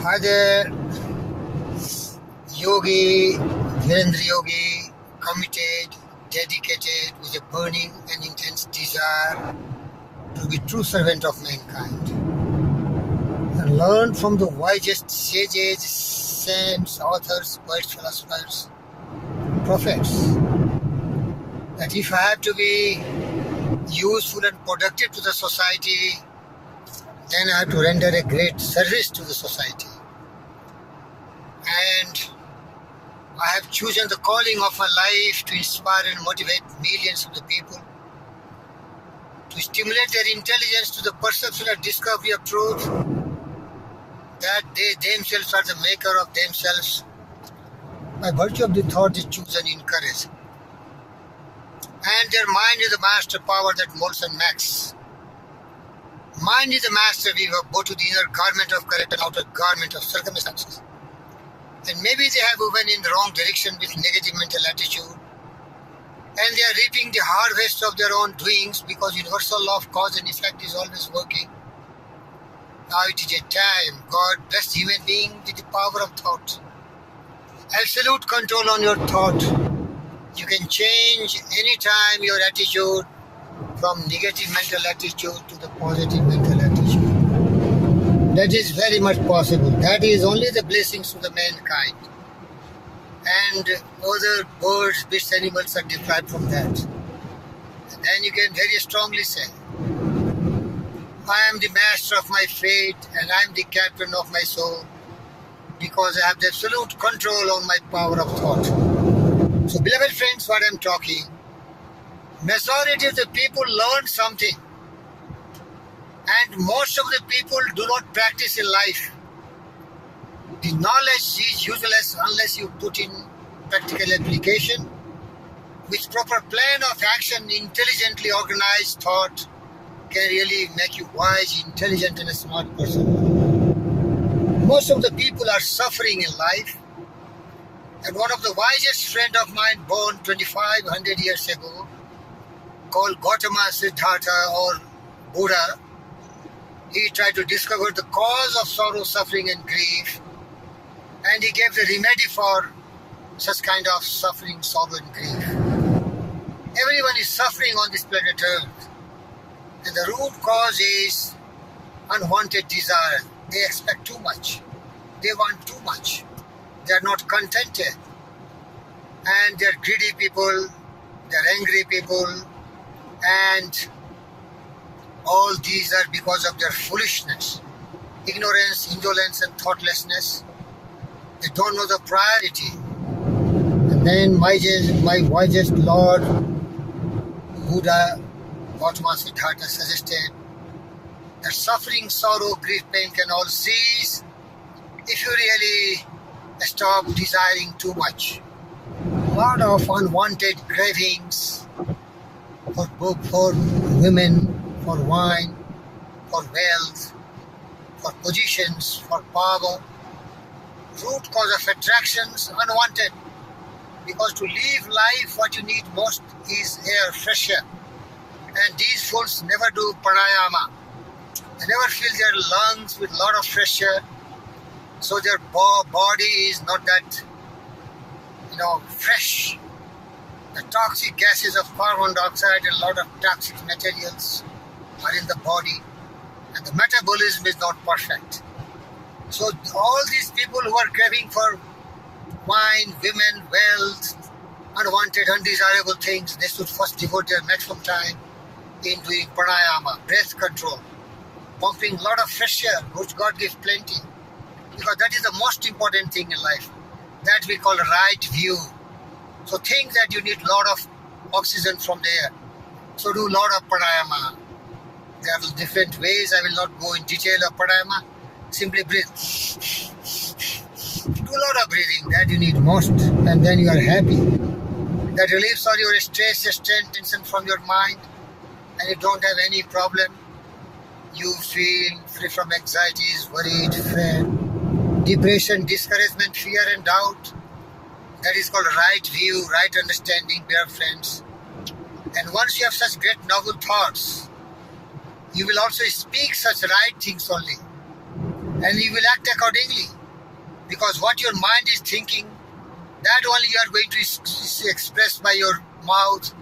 Hi there, Yogi, Virendra Yogi, committed, dedicated with a burning and intense desire to be true servant of mankind and learn from the wisest sages, saints, authors, poets, philosophers, prophets that if I have to be useful and productive to the society, then I have to render a great service to the society. And I have chosen the calling of my life to inspire and motivate millions of the people, to stimulate their intelligence to the perception and discovery of truth, that they themselves are the maker of themselves by virtue of the thought they choose and encourage. And their mind is the master power that molds and makes. Mind is the master weaver both to the inner garment of character and outer garment of circumstances. And maybe they have moved in the wrong direction with negative mental attitude, and they are reaping the harvest of their own doings because universal law of cause and effect is always working. Now it is a time God blessed human being with the power of thought. Absolute control on your thought. You can change anytime your attitude from negative mental attitude to the positive mental attitude. That is very much possible. That is only the blessings to the mankind. And other birds, beasts, animals are deprived from that. And then you can very strongly say, I am the master of my fate and I am the captain of my soul because I have the absolute control on my power of thought. So beloved friends, what I am talking, majority of the people learn something. And most of the people do not practice in life. The knowledge is useless unless you put in practical application. With proper plan of action, intelligently organized thought can really make you wise, intelligent and a smart person. Most of the people are suffering in life. And one of the wisest friend of mine born 2500 years ago, called Gautama Siddhartha or Buddha, he tried to discover the cause of sorrow, suffering and grief, and he gave the remedy for such kind of suffering, sorrow and grief. Everyone is suffering on this planet Earth, and the root cause is unwanted desire. They expect too much. They want too much. They are not contented. And they are greedy people, they are angry people, and all these are because of their foolishness, ignorance, indolence, and thoughtlessness. They don't know the priority. And then my wisest Lord, Buddha, Gautama Siddhartha suggested that suffering, sorrow, grief, pain can all cease if you really stop desiring too much. A lot of unwanted cravings for women, for wine, for wealth, for positions, for power. Root cause of attractions, unwanted. Because to live life, what you need most is air, fresh air. And these fools never do pranayama. They never fill their lungs with a lot of fresh air. So their body is not that, fresh. The toxic gases of carbon dioxide and a lot of toxic materials are in the body, and the metabolism is not perfect. So all these people who are craving for wine, women, wealth, unwanted, undesirable things, they should first devote their maximum time in doing pranayama, breath control, pumping a lot of fresh air, which God gives plenty, because that is the most important thing in life. That we call right view. So think that you need a lot of oxygen from the air. So do a lot of pranayama. There are different ways. I will not go in detail of pranayama. Simply breathe. Do a lot of breathing. That you need most. And then you are happy. That relieves all your stress, strain, tension from your mind. And you don't have any problem. You feel free from anxieties, worried, fear, depression, discouragement, fear and doubt. That is called right view, right understanding, dear friends. And once you have such great noble thoughts, you will also speak such right things only. and you will act accordingly. Because what your mind is thinking, that only you are going to express by your mouth,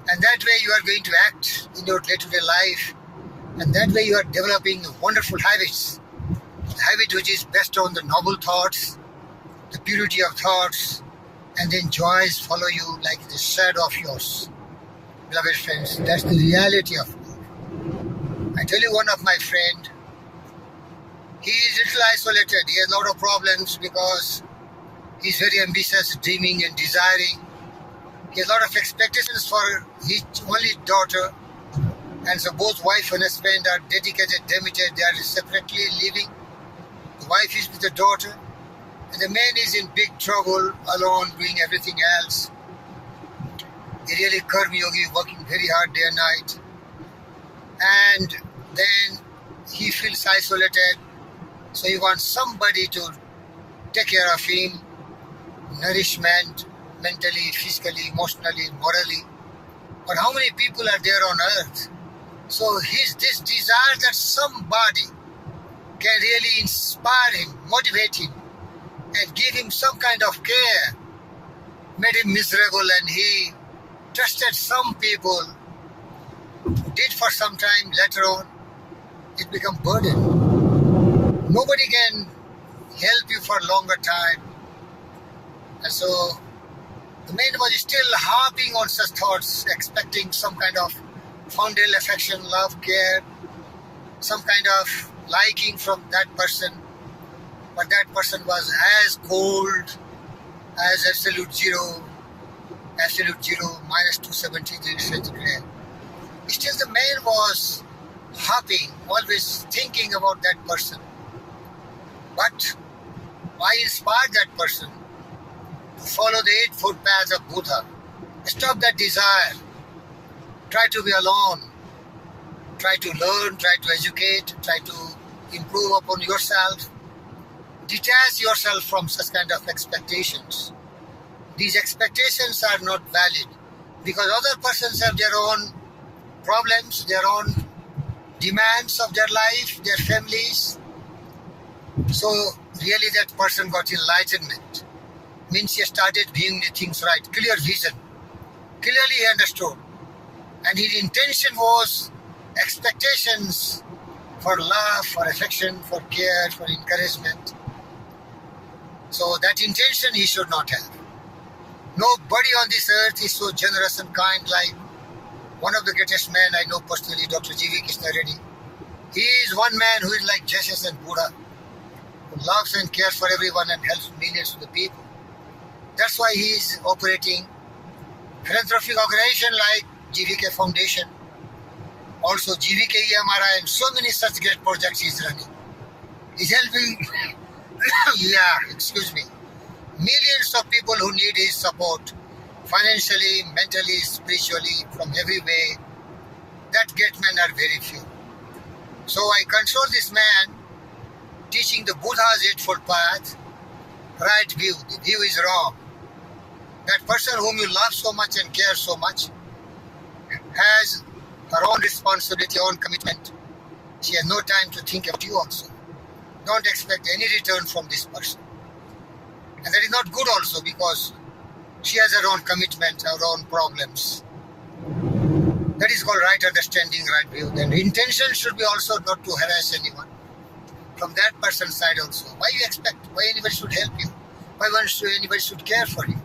and that way you are going to act in your day-to-day life, and that way you are developing wonderful habits. The habit which is based on the noble thoughts, the purity of thoughts, and then joys follow you like the shadow of yours. Beloved friends, that's the reality of life. I tell you, one of my friend, he is a little isolated. He has a lot of problems because he's very ambitious, dreaming and desiring. He has a lot of expectations for his only daughter. And so both wife and husband are dedicated, devoted. They are separately living. The wife is with the daughter. And the man is in big trouble, alone, doing everything else. He really karma yogi, working very hard day and night. And then he feels isolated. So he wants somebody to take care of him, nourishment, mentally, physically, emotionally, morally. But how many people are there on earth? So this desire that somebody can really inspire him, motivate him, and give him some kind of care made him miserable, and he trusted some people, did for some time, later on it became burden. Nobody can help you for a longer time. And so the man was still harping on such thoughts, expecting some kind of filial affection, love, care, some kind of liking from that person. But that person was as cold as absolute zero, minus 270 degrees centigrade. Still the man was harping, always thinking about that person. But I inspired that person to follow the eightfold paths of Buddha. Stop that desire. Try to be alone. Try to learn, try to educate, try to improve upon yourself. Detach yourself from such kind of expectations. These expectations are not valid because other persons have their own problems, their own demands of their life, their families. So really that person got enlightenment. Means he started viewing the things right, clear vision. Clearly he understood. And his intention was expectations for love, for affection, for care, for encouragement. So that intention he should not have. Nobody on this earth is so generous and kind like one of the greatest men I know personally, Dr. G.V. Krishna Reddy. He is one man who is like Jesus and Buddha, who loves and cares for everyone and helps millions of the people. That's why he is operating philanthropic organization like GVK Foundation. Also GVK EMRI and so many such great projects he is running. He's helping, millions of people who need his support, financially, mentally, spiritually, from every way. That great men are very few. So I console this man teaching the Buddha's eightfold path, right view. The view is wrong. That person whom you love so much and care so much has her own responsibility, own commitment. She has no time to think of you also. Don't expect any return from this person. And that is not good also because she has her own commitment, her own problems. That is called right understanding, right view. Then intention should be also not to harass anyone. From that person's side also. Why you expect? Why anybody should help you? Why anybody should care for you?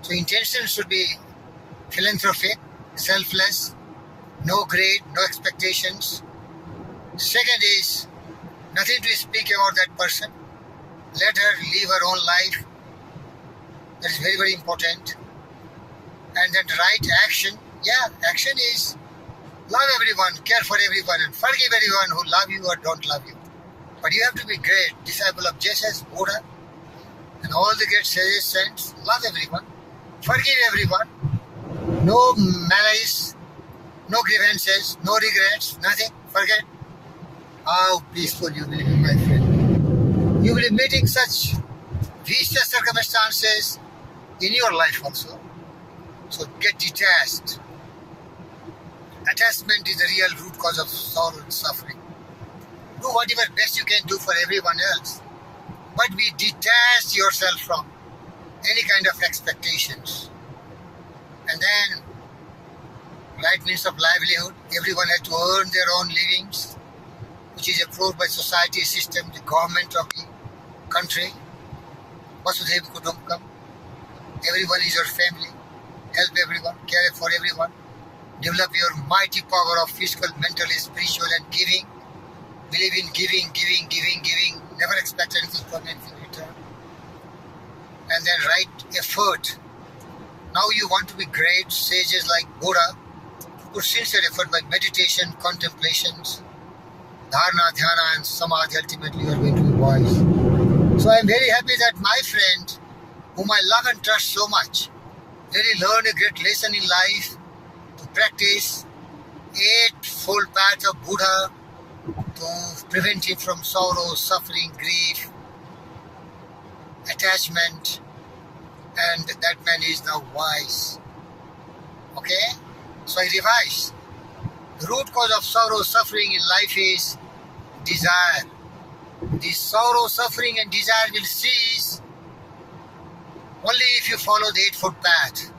So intention should be philanthropic, selfless, no greed, no expectations. Second is nothing to speak about that person. Let her live her own life. That is very, very important. And then right action. Yeah, action is love everyone, care for everyone, and forgive everyone who love you or don't love you. But you have to be great, disciple of Jesus, Buddha, and all the great sages, saints. Love everyone, forgive everyone. No malice, no grievances, no regrets, nothing. Forget. How peaceful you will be, my friend. You will be meeting such vicious circumstances in your life also. So get detached. Attachment is the real root cause of sorrow and suffering. do whatever best you can do for everyone else. But be detached yourself from any kind of expectations. And then, right means of livelihood, everyone has to earn their own livings, which is approved by society system, the government of the country. Vasudhaiva Kutumbakam. Everyone is your family. Help everyone, care for everyone. Develop your mighty power of physical, mental, spiritual, and giving. Believe in giving, giving, giving, giving. Never expect anything from anything in return. And then right effort. Now you want to be great sages like Buddha. Put sincere effort by meditation, contemplations, dharana, dhyana, and samadhi. Ultimately, you are going to be wise. So I am very happy that my friend, whom I love and trust so much, really learned a great lesson in life to practice eightfold path of Buddha to prevent him from sorrow, suffering, grief, attachment, and that man is now wise. Okay? So I revise. The root cause of sorrow, suffering in life is desire. This sorrow, suffering, and desire will cease only if you follow the eightfold path.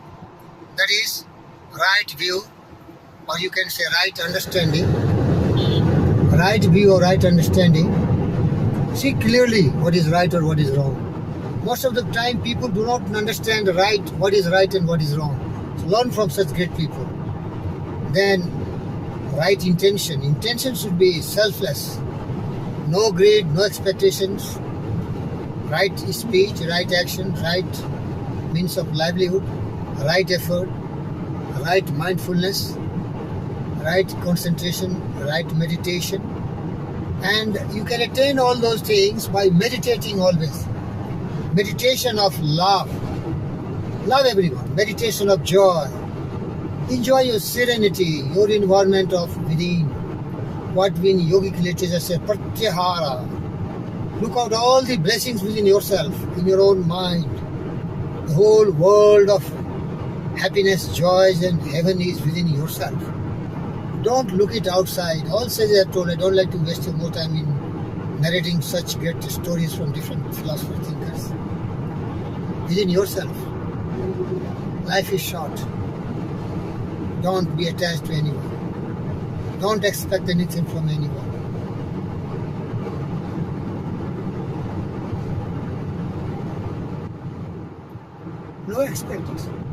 That is right view, or you can say right understanding. Right view or right understanding. See clearly what is right or what is wrong. Most of the time people do not understand what is right and what is wrong. So learn from such great people. Then right intention. Intention should be selfless. No greed, no expectations. Right speech, right action, right means of livelihood, right effort, right mindfulness, right concentration, right meditation. And you can attain all those things by meditating always. Meditation of love. Love everyone. Meditation of joy. Enjoy your serenity, your environment of within. What in yogic literature say, pratyahara. Look out all the blessings within yourself, in your own mind. The whole world of happiness, joys, and heaven is within yourself. Don't look it outside. All sages have told, I don't like to waste your more time in narrating such great stories from different philosopher thinkers. Within yourself. Life is short. Don't be attached to anyone. Don't expect anything from anyone. No expectation.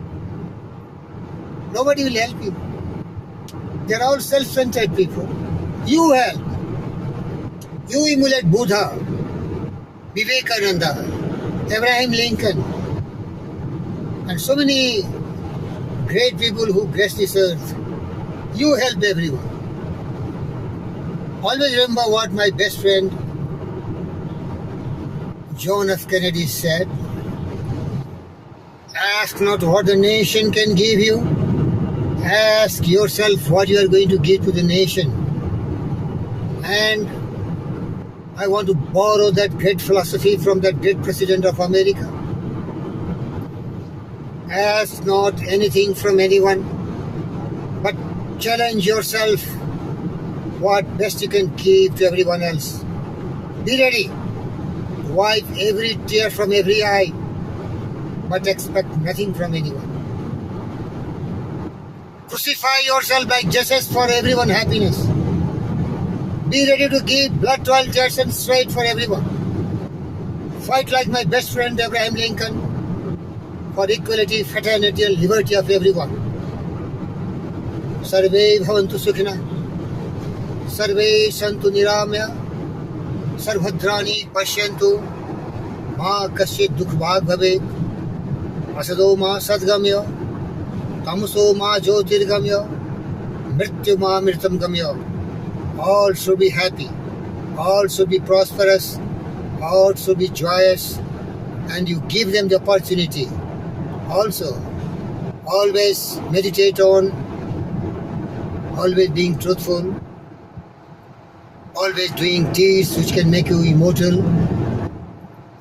Nobody will help you. They are all self-centered people. You help. You emulate Buddha, Vivekananda, Abraham Lincoln, and so many great people who graced this earth. You help everyone. Always remember what my best friend John F. Kennedy said. Ask not what the nation can give you. Ask yourself what you are going to give to the nation. And I want to borrow that great philosophy from that great president of America. Ask not anything from anyone, but challenge yourself what best you can give to everyone else. Be ready. Wipe every tear from every eye, but expect nothing from anyone. Crucify yourself like Jesus for everyone happiness. Be ready to give blood, toil, tears, and sweat for everyone. Fight like my best friend Abraham Lincoln for equality, fraternity, and liberty of everyone. Sarve bhavantu sukhina, sarve santu niramya, sarvbhadrani pashyantu, ma kasyit dukhbhag bhavet, asado ma sadgamya, tamso ma jyotirgamya, mrityu ma mritam gamya. All should be happy, all should be prosperous, all should be joyous, and you give them the opportunity. Also, always meditate on, always being truthful, always doing deeds which can make you immortal,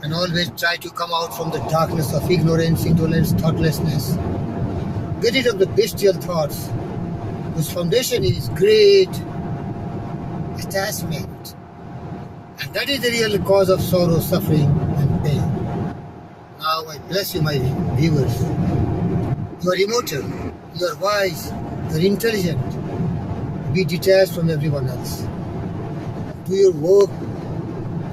and always try to come out from the darkness of ignorance, indolence, thoughtlessness. Get rid of the bestial thoughts, whose foundation is greed, attachment, And that is the real cause of sorrow, suffering, and pain. Now I bless you, my viewers. You are immortal, you are wise, you are intelligent. Be detached from everyone else. Do your work,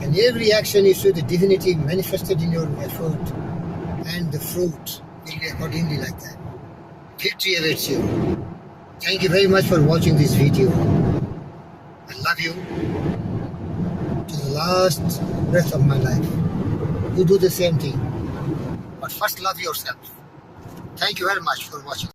and every action you show the divinity manifested in your effort, and the fruit will be accordingly like that. Victory awaits you. Thank you very much for watching this video. I love you to the last breath of my life. You do the same thing. But first love yourself. Thank you very much for watching.